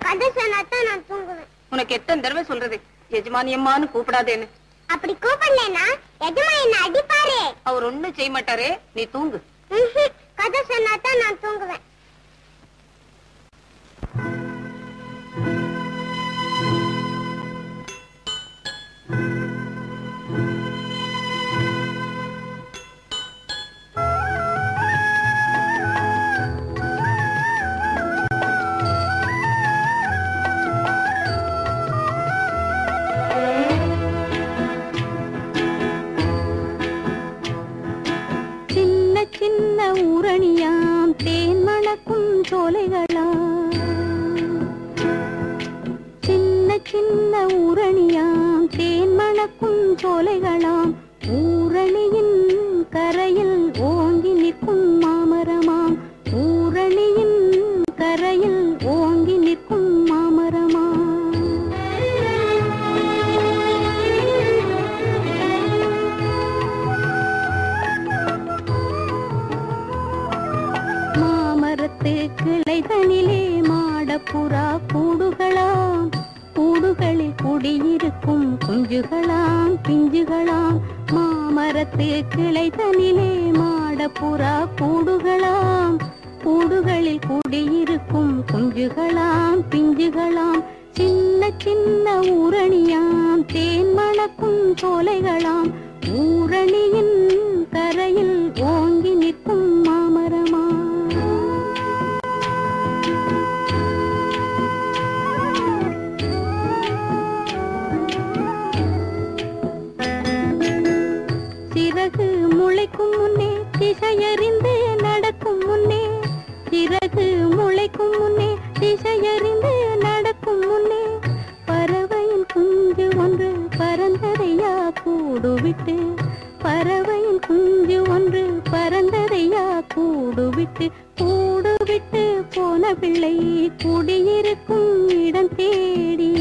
கதை சொன்னாதான் நான் தூங்குவேன். உனக்கு எத்தனை தடவை சொல்றது எஜமானி அம்மான்னு கூப்பிடாதேன்னு? அப்படி கூப்பிடலனா எஜமா என்ன அடிப்பாரு. அவர் ஒண்ணும் செய்ய மாட்டாரே, நீ தூங்கு. கதை சொன்னாதான் நான் தூங்குவேன். சின்ன ஊரணியாம் தேன் மணக்கும் சோலைகளாம், சின்ன சின்ன ஊரணியாம் தேன் மணக்கும் சோலைகளாம், ஊரணியின் கரையில் ஓங்கி நிற்கும் மாமரமாம், ஊரணியின் கரையில் ஓங்கி நிற்கும் மாமரமாம். கிளைதனிலே மாடப்புறா கூடுகளாம், கூடுகளில் குடியிருக்கும் குஞ்சுகளாம் பிஞ்சுகளாம். மாமரத்து கிளைதனிலே மாடப்புறா கூடுகளாம், கூடுகளில் குடியிருக்கும் குஞ்சுகளாம் பிஞ்சுகளாம். சின்ன சின்ன ஊரணியாம் தேன் மணக்கும் சோலைகளாம், ஊரணியின் கரையில் ஓங்கி நிற்கும் மாமரமாம். சிறகு முளைக்கும் முன்னே திசையறிந்து நடக்கும் முன்னே, சிறகு முளைக்கும் முன்னே திசையறிந்து நடக்கும் முன்னே, பறவையின் குஞ்சு ஒன்று பறந்ததையா கூடுவிட்டு, பறவையின் குஞ்சு ஒன்று பறந்ததையா கூடுவிட்டு, கூடுவிட்டு போன பிள்ளை குடியிருக்கும் இடம் தேடி,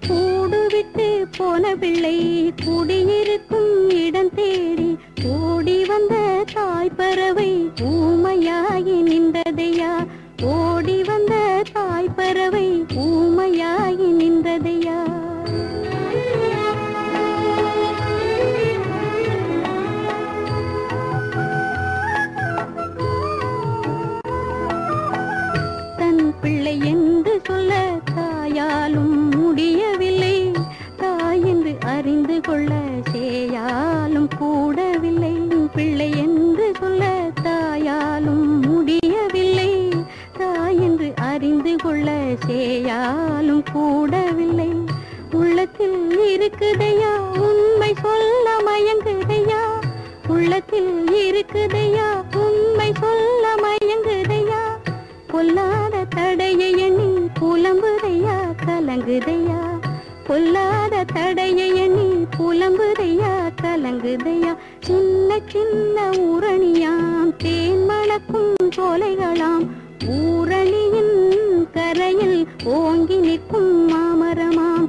கூடுவிட்டு போன பிள்ளை குடியிருக்கும் இடம் தேடி, ஓடி வந்த தாய் பறவை ஊமையாகி நின்றதையா, ஓடி வந்த தாய் பறவை ஊமையாகி நின்றதையா. தன் பிள்ளை என்று சொல்ல தாயாலும் முடியவில்லை, தாய் என்று அறிந்து கொள்ள சேயாலும் கூடவில்லை. பிள்ளை என்று சொல்ல தாயாலும் முடியவில்லை, தாய் என்று அறிந்து கொள்ள சேயாலும் கூடவில்லை. உள்ளத்தில் இருக்குதையா உண்மை சொல்ல மயங்குதையா, உள்ளத்தில் இருக்குதையா உண்மை சொல்ல மயங்குதையா, பொல்லாத தடையை எண்ணி புலம்புதையா கலங்குதையா, பொல்லாத தடையை எண்ணி புலம்புதையா கலங்குதையா. சின்ன சின்ன ஊரணியாம் தேன் மணக்கும் சோலைகளாம், ஊரணியின் கரையில் ஓங்கி நிற்கும் மாமரமாம்,